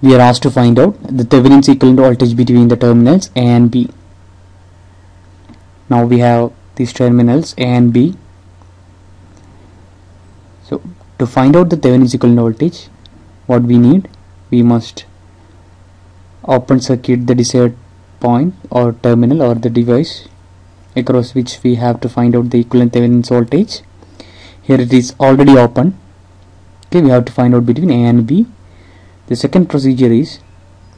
We are asked to find out the Thevenin's equivalent voltage between the terminals A and B. Now we have these terminals A and B. So to find out the Thevenin's equivalent voltage, what we need, we must open circuit the desired point or terminal or the device across which we have to find out the equivalent Thevenin's voltage. Here it is already open. Okay, we have to find out between A and B. The second procedure is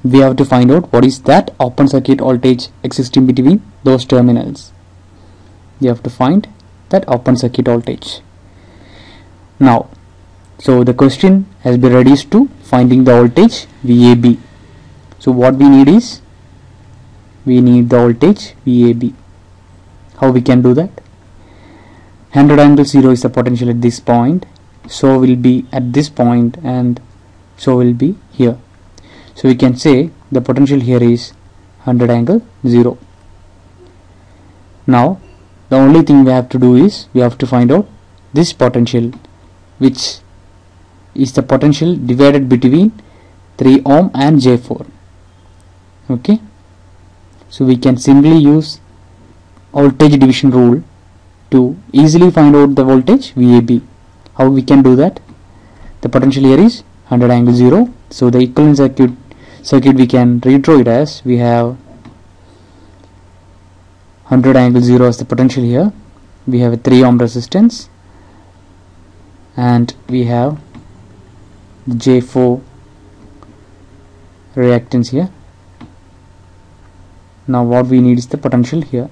we have to find out what is that open circuit voltage existing between those terminals. We have to find that open circuit voltage. Now, so the question has been reduced to finding the voltage VAB. So what we need is, we need the voltage VAB. How we can do that? 100 angle 0 is the potential at this point, so will be at this point, and so will be here. So we can say the potential here is 100 angle 0. Now the only thing we have to do is we have to find out this potential, which is the potential divided between 3 ohm and J4. Okay, so we can simply use voltage division rule to easily find out the voltage VAB. How we can do that? The potential here is 100 angle 0, so the equivalent circuit we can redraw it as, we have 100 angle 0 as the potential here, we have a 3 ohm resistance, and we have the J4 reactance here. Now what we need is the potential here.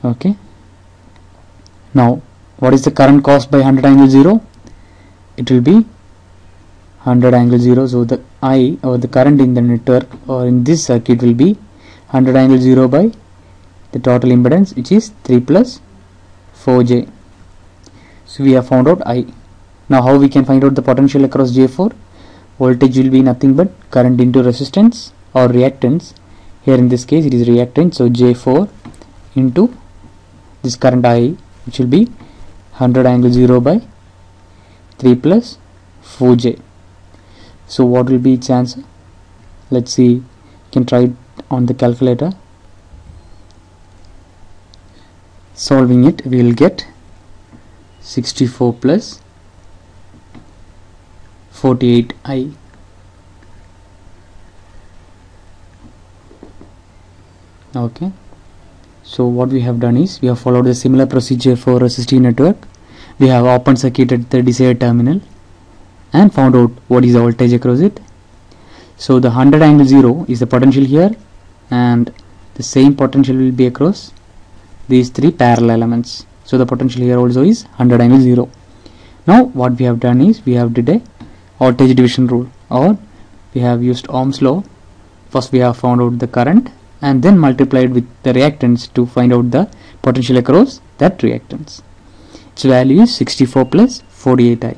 Okay, now what is the current caused by 100 angle 0? It will be 100 angle 0, so the I, or the current in the network or in this circuit, will be 100 angle 0 by the total impedance, which is 3 plus 4j. So we have found out I. Now how we can find out the potential across J4? Voltage will be nothing but current into resistance or reactance. Here in this case it is reactance, so J4 into this current I, which will be 100 angle 0 by 3 plus 4j. So what will be its answer? Let's see, you can try it on the calculator. Solving it, we will get 64 plus 48i. Okay, so what we have done is we have followed a similar procedure for resistive network. We have open circuit at the desired terminal and found out what is the voltage across it. So the 100 angle 0 is the potential here, and the same potential will be across these 3 parallel elements. So the potential here also is 100 angle 0. Now what we have done is we have did a voltage division rule, or we have used Ohm's law. First we have found out the current and then multiplied with the reactance to find out the potential across that reactance. Its value is 64 plus 48i.